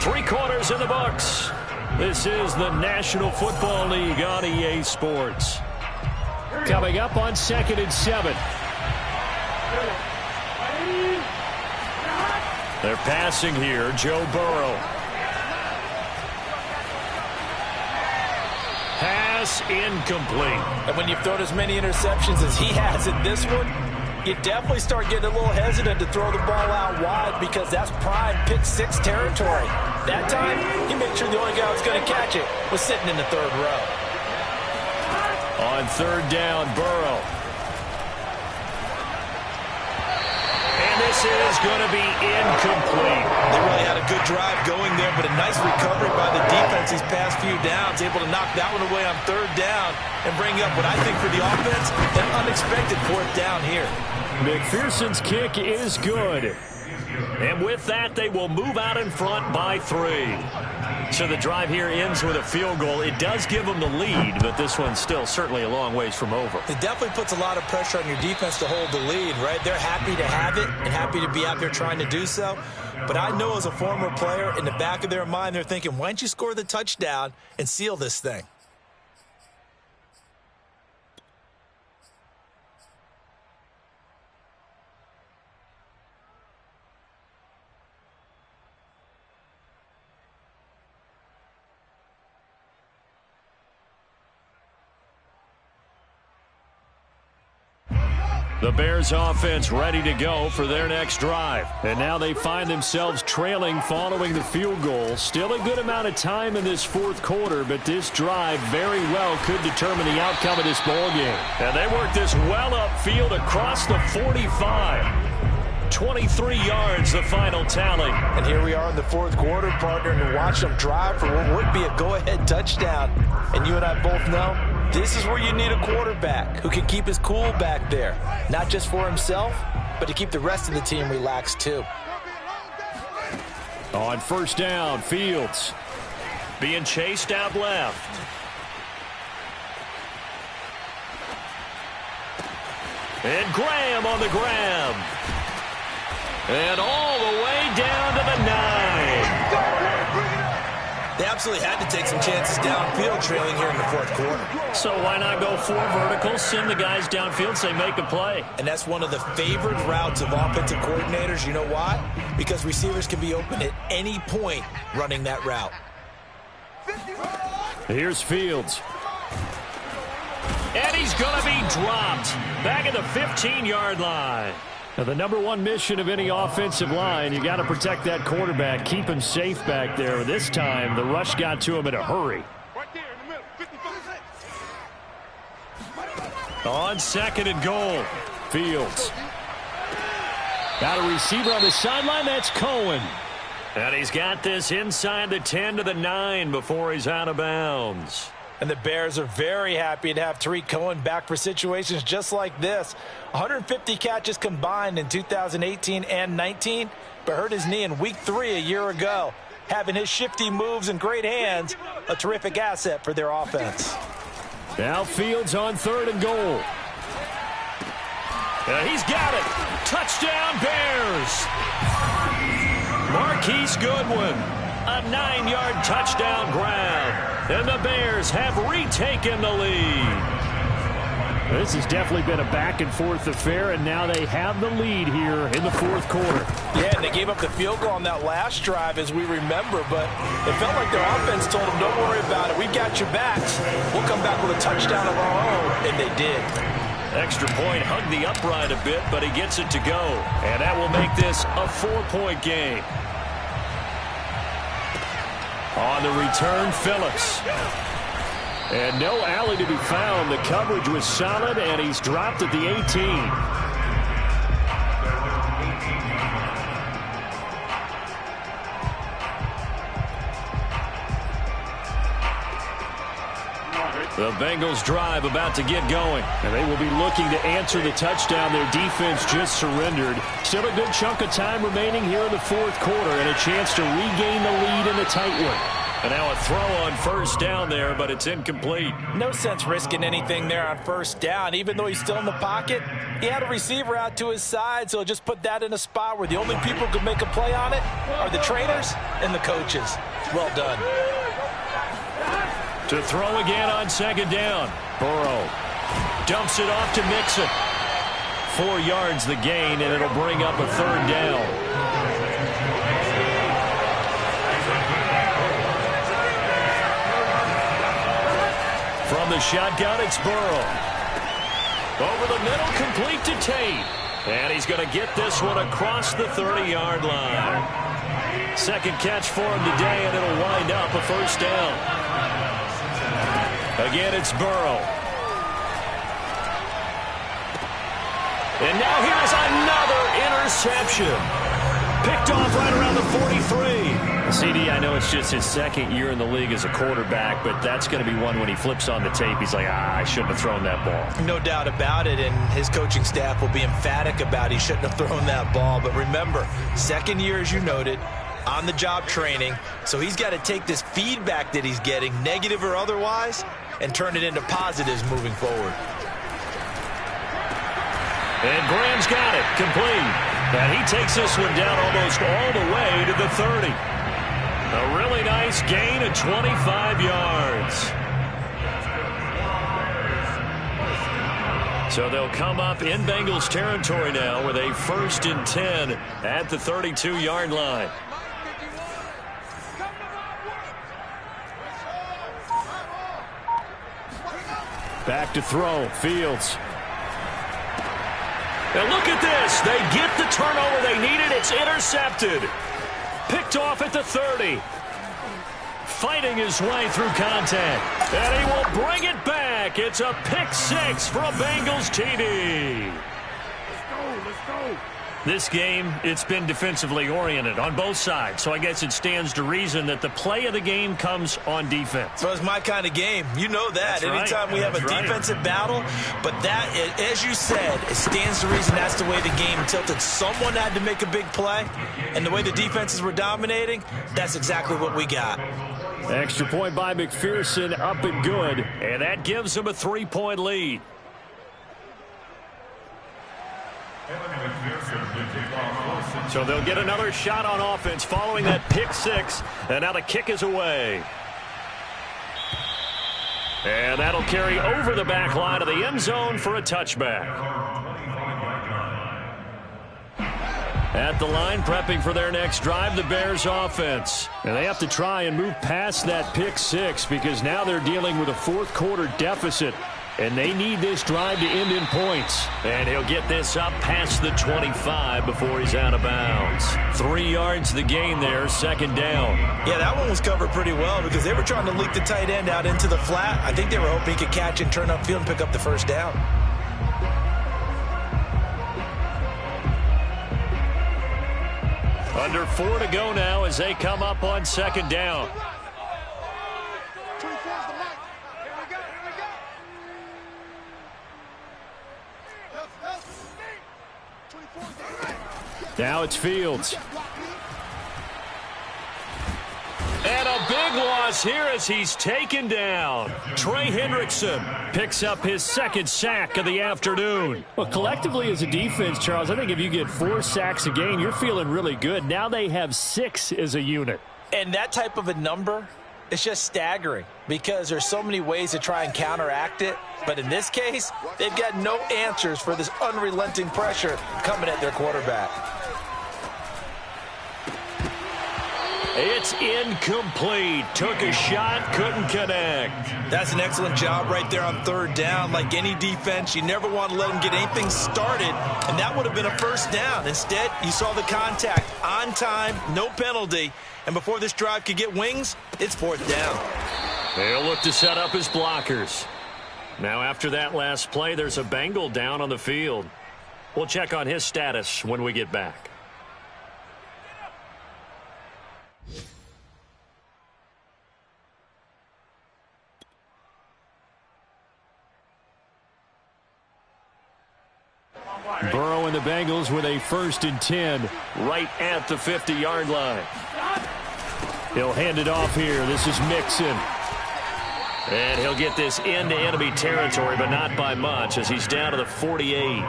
3 quarters in the books. This is the National Football League on EA Sports. Coming up on 2nd and 7. They're passing here, Joe Burrow. Pass incomplete. And when you've thrown as many interceptions as he has in this one, you definitely start getting a little hesitant to throw the ball out wide because that's prime pick 6 territory. That time, he made sure the only guy who was going to catch it was sitting in the 3rd row. On 3rd down, Burrow. And this is going to be incomplete. They really had a good drive going there, but a nice recovery by the defense these past few downs, able to knock that one away on 3rd down and bring up what I think for the offense, an unexpected 4th down here. McPherson's kick is good. And with that, they will move out in front by 3. So the drive here ends with a field goal. It does give them the lead, but this one's still certainly a long ways from over. It definitely puts a lot of pressure on your defense to hold the lead, right? They're happy to have it and happy to be out there trying to do so. But I know as a former player, in the back of their mind, they're thinking, why don't you score the touchdown and seal this thing? The Bears offense ready to go for their next drive. And now they find themselves trailing following the field goal. Still a good amount of time in this 4th quarter, but this drive very well could determine the outcome of this ball game. And they work this well upfield across the 45. 23 yards, the final tally. And here we are in the fourth quarter, partner, and watch them drive for what would be a go-ahead touchdown. And you and I both know this is where you need a quarterback who can keep his cool back there, not just for himself, but to keep the rest of the team relaxed too. On first down, Fields being chased out left. And Graham on the grab. And all the way down to the 9. They absolutely had to take some chances downfield trailing here in the fourth quarter. So why not go 4 verticals, send the guys downfield, say make a play. And that's one of the favored routes of offensive coordinators. You know why? Because receivers can be open at any point running that route. Here's Fields. And he's going to be dropped back at the 15-yard line. Now, the number one mission of any offensive line, you got to protect that quarterback, keep him safe back there. This time, the rush got to him in a hurry. On second and goal, Fields. Got a receiver on the sideline. That's Cohen. And he's got this inside the 10 to the 9 before he's out of bounds. And the Bears are very happy to have Tariq Cohen back for situations just like this. 150 catches combined in 2018 and 19, but hurt his knee in week 3 a year ago. Having his shifty moves and great hands, a terrific asset for their offense. Now Fields on third and goal. He's got it. Touchdown, Bears. Marquise Goodwin, a 9-yard touchdown grab. And the Bears have retaken the lead. This has definitely been a back-and-forth affair, and now they have the lead here in the fourth quarter. Yeah, and they gave up the field goal on that last drive, as we remember, but it felt like their offense told them, don't worry about it. We've got your backs. We'll come back with a touchdown of our own, and they did. Extra point hugged the upright a bit, but he gets it to go. And that will make this a 4-point game. On the return, Phillips. And no alley to be found. The coverage was solid, and he's dropped at the 18. The Bengals drive about to get going. And they will be looking to answer the touchdown. Their defense just surrendered. Still a good chunk of time remaining here in the fourth quarter, and a chance to regain the lead in a tight one. And now a throw on first down there, but it's incomplete. No sense risking anything there on first down. Even though he's still in the pocket, he had a receiver out to his side, so just put that in a spot where the only people who can make a play on it are the trainers and the coaches. Well done. To throw again on second down. Burrow dumps it off to Mixon. 4 yards the gain, and it'll bring up a third down. From the shotgun, it's Burrow. Over the middle, complete to Tate. And he's going to get this one across the 30-yard line. Second catch for him today, and it'll wind up a first down. Again, it's Burrow. And now here's another interception. Picked off right around the 43. CD, I know it's just his second year in the league as a quarterback, but that's going to be one when he flips on the tape. He's like, I shouldn't have thrown that ball. No doubt about it, and his coaching staff will be emphatic about he shouldn't have thrown that ball. But remember, second year, as you noted, on-the-job training, so he's got to take this feedback that he's getting, negative or otherwise, and turn it into positives moving forward. And Graham's got it, complete. And he takes this one down almost all the way to the 30. A really nice gain of 25 yards. So they'll come up in Bengals territory now with a 1st and 10 at the 32-yard line. Back to throw, Fields. And look at this. They get the turnover they needed. It's intercepted. Picked off at the 30. Fighting his way through contact. And he will bring it back. It's a pick 6 for a Bengals TD. Let's go. This game, it's been defensively oriented on both sides, so I guess it stands to reason that the play of the game comes on defense. Well, it's my kind of game. You know that. That's right. Anytime we have a defensive battle, but that, as you said, it stands to reason that's the way the game tilted. Someone had to make a big play, and the way the defenses were dominating, that's exactly what we got. Extra point by McPherson, up and good. And that gives them a 3-point lead. So they'll get another shot on offense following that pick six. And now the kick is away. And that'll carry over the back line of the end zone for a touchback. At the line, prepping for their next drive, the Bears offense. And they have to try and move past that pick six because now they're dealing with a fourth quarter deficit. And they need this drive to end in points. And he'll get this up past the 25 before he's out of bounds. 3 yards the gain there, second down. Yeah, that one was covered pretty well because they were trying to leak the tight end out into the flat. I think they were hoping he could catch and turn upfield and pick up the first down. Under 4 to go now as they come up on second down. Now it's Fields. And a big loss here as he's taken down. Trey Hendrickson picks up his second sack of the afternoon. Well, collectively as a defense, Charles, I think if you get 4 sacks a game, you're feeling really good. Now they have 6 as a unit. And that type of a number, it's just staggering because there's so many ways to try and counteract it. But in this case, they've got no answers for this unrelenting pressure coming at their quarterback. It's incomplete. Took a shot, couldn't connect. That's an excellent job right there on third down. Like any defense, you never want to let them get anything started, and that would have been a first down. Instead, you saw the contact on time, no penalty, and before this drive could get wings, it's fourth down. They'll look to set up his blockers. Now after that last play, there's a Bengal down on the field. We'll check on his status when we get back. Burrow and the Bengals with a 1st and 10 right at the 50-yard line. He'll hand it off here. This is Mixon. And he'll get this into enemy territory, but not by much as he's down to the 48.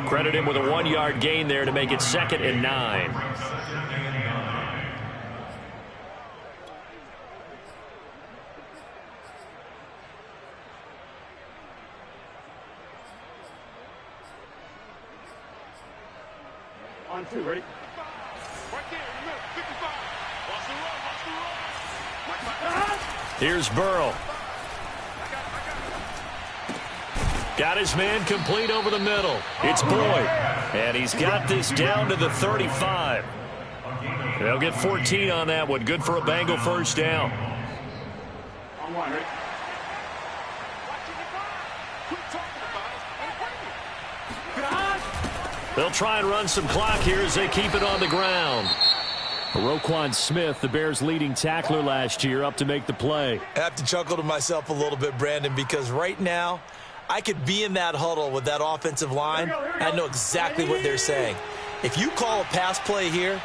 Credit him with a 1-yard gain there to make it 2nd and 9. On 2, ready? Here's Burrow. Got his man complete over the middle. It's Boyd. And he's got this down to the 35. They'll get 14 on that one. Good for a Bengal first down. On 1, ready? They'll try and run some clock here as they keep it on the ground. Roquan Smith, the Bears' leading tackler last year, up to make the play. I have to chuckle to myself a little bit, Brandon, because right now I could be in that huddle with that offensive line. I know exactly what they're saying. If you call a pass play here,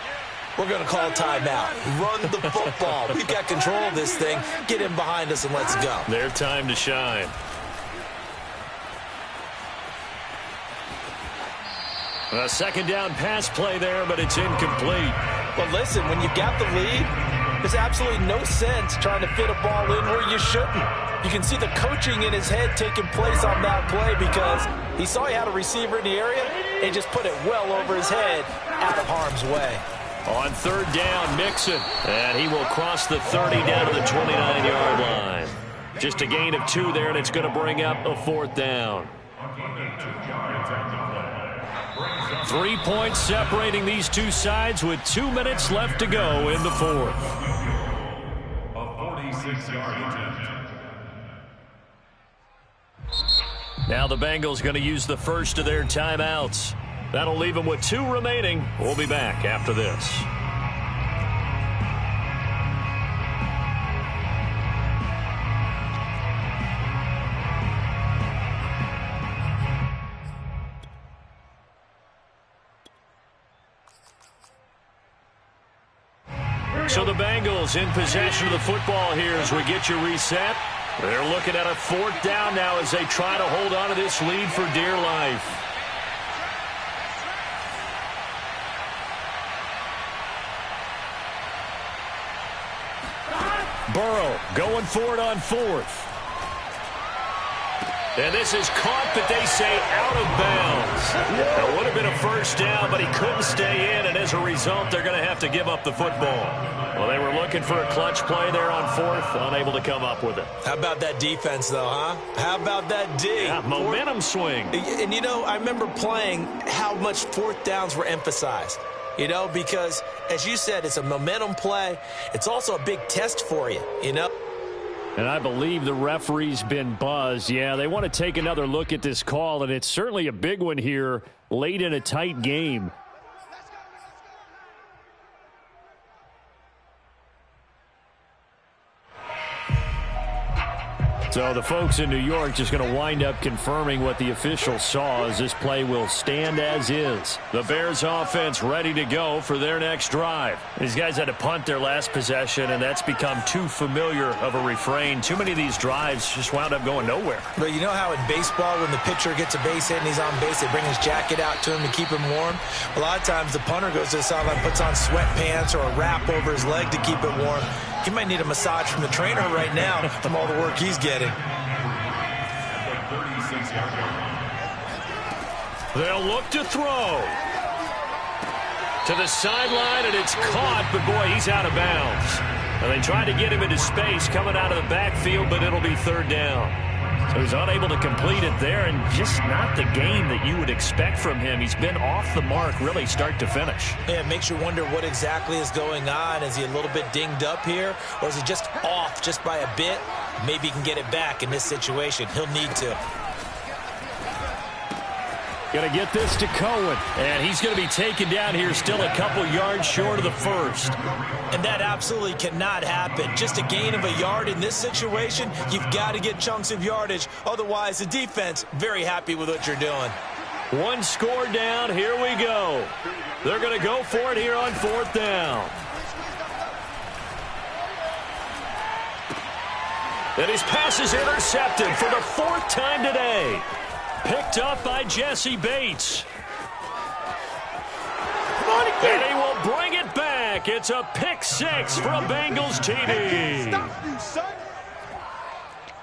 we're going to call a timeout. Run the football. We've got control of this thing. Get in behind us and let's go. Their time to shine. A second down pass play there, but it's incomplete. But listen, when you've got the lead, there's absolutely no sense trying to fit a ball in where you shouldn't. You can see the coaching in his head taking place on that play because he saw he had a receiver in the area and just put it well over his head out of harm's way. On third down, Mixon. And he will cross the 30 down to the 29-yard line. Just a gain of 2 there, and it's going to bring up a 4th down. 3 points separating these two sides with 2 minutes left to go in the 4th. A 46-yard attempt. Now the Bengals going to use the first of their timeouts. That'll leave him with 2 remaining. We'll be back after this. So the Bengals in possession of the football here as we get you reset. They're looking at a 4th down now as they try to hold on to this lead for dear life. Burrow going for it on 4th. And this is caught, but they say out of bounds. It would have been a 1st down, but he couldn't stay in, and as a result, they're going to have to give up the football. Well, they were looking for a clutch play there on 4th, unable to come up with it. How about that defense, though, huh? How about that D? Yeah, momentum swing. And, you know, I remember playing how much 4th downs were emphasized. You know, because, as you said, it's a momentum play. It's also a big test for you, you know. And I believe the referee's been buzzed. Yeah, they want to take another look at this call, and it's certainly a big one here late in a tight game. So the folks in New York just going to wind up confirming what the officials saw as this play will stand as is. The Bears offense ready to go for their next drive. These guys had to punt their last possession, and that's become too familiar of a refrain. Too many of these drives just wound up going nowhere. But you know how in baseball when the pitcher gets a base hit and he's on base, they bring his jacket out to him to keep him warm? A lot of times the punter goes to the sideline, puts on sweatpants or a wrap over his leg to keep it warm. He might need a massage from the trainer right now from all the work he's getting. They'll look to throw. To the sideline, and it's caught, but boy, he's out of bounds. And they tried to get him into space coming out of the backfield, but it'll be 3rd down. So he's unable to complete it there, and just not the game that you would expect from him. He's been off the mark really start to finish. Yeah, it makes you wonder what exactly is going on. Is he a little bit dinged up here, or is he just off just by a bit? Maybe he can get it back in this situation. He'll need to. Going to get this to Cohen, and he's going to be taken down here still a couple yards short of the 1st. And that absolutely cannot happen. Just a gain of a yard in this situation, you've got to get chunks of yardage. Otherwise, the defense, very happy with what you're doing. 1 score down. Here we go. They're going to go for it here on 4th down. And his pass is intercepted for the 4th time today. Picked up by Jesse Bates. And he will bring it back. It's a pick 6 for a Bengals TD.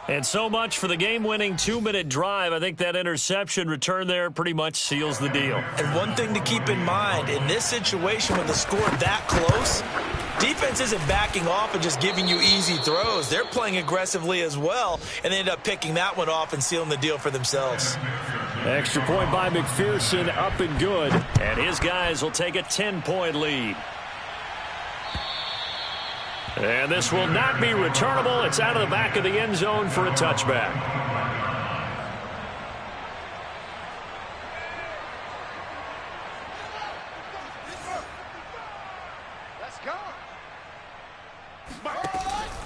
And so much for the game-winning 2-minute drive. I think that interception return there pretty much seals the deal. And one thing to keep in mind, in this situation with the score that close, defense isn't backing off and just giving you easy throws. They're playing aggressively as well, and they end up picking that one off and sealing the deal for themselves. Extra point by McPherson, up and good. And his guys will take a 10-point lead. And this will not be returnable. It's out of the back of the end zone for a touchback. Let's go.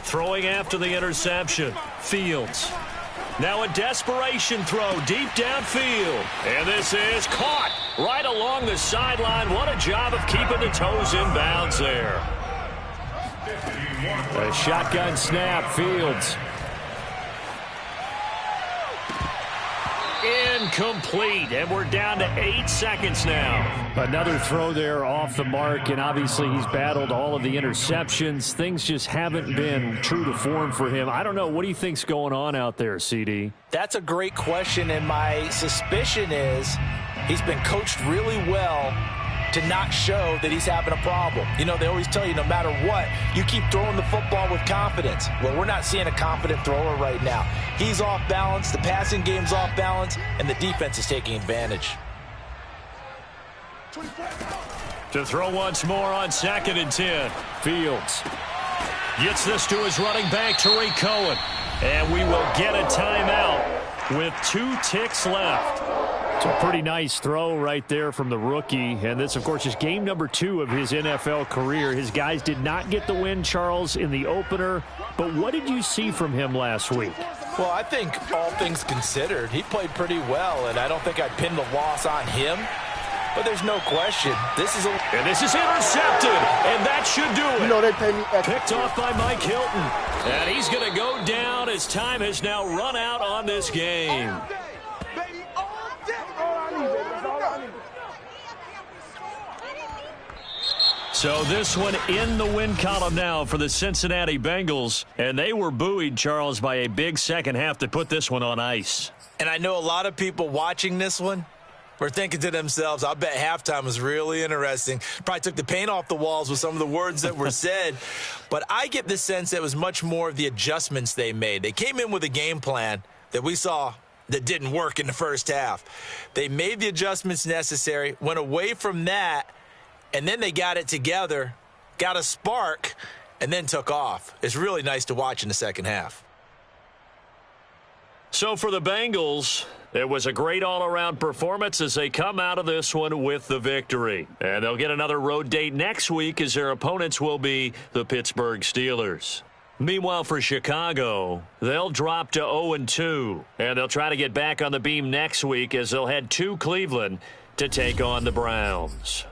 Throwing after the interception. Fields. Now a desperation throw deep downfield. And this is caught right along the sideline. What a job of keeping the toes in bounds there. A shotgun snap. Fields. Incomplete, and we're down to 8 seconds now. Another throw there off the mark, and obviously he's battled all of the interceptions. Things just haven't been true to form for him. I don't know. What do you think's going on out there, CD? That's a great question, and my suspicion is he's been coached really well to not show that he's having a problem. You know, they always tell you no matter what, you keep throwing the football with confidence. Well, we're not seeing a confident thrower right now. He's off balance, the passing game's off balance, and the defense is taking advantage. To throw once more on 2nd and 10. Fields gets this to his running back, Tariq Cohen. And we will get a timeout with 2 ticks left. So a pretty nice throw right there from the rookie. And this, of course, is game number 2 of his NFL career. His guys did not get the win, Charles, in the opener. But what did you see from him last week? Well, I think all things considered, he played pretty well, and I don't think I'd pin the loss on him. But there's no question. And this is intercepted, and that should do it. You know they pay me extra. Picked off by Mike Hilton. And he's going to go down as time has now run out on this game. So this one in the win column now for the Cincinnati Bengals. And they were buoyed, Charles, by a big second half to put this one on ice. And I know a lot of people watching this one were thinking to themselves, I bet halftime was really interesting. Probably took the paint off the walls with some of the words that were said. But I get the sense that it was much more of the adjustments they made. They came in with a game plan that we saw that didn't work in the first half. They made the adjustments necessary, went away from that, and then they got it together, got a spark, and then took off. It's really nice to watch in the second half. So for the Bengals, it was a great all-around performance as they come out of this one with the victory. And they'll get another road date next week as their opponents will be the Pittsburgh Steelers. Meanwhile, for Chicago, they'll drop to 0-2, and they'll try to get back on the beam next week as they'll head to Cleveland to take on the Browns.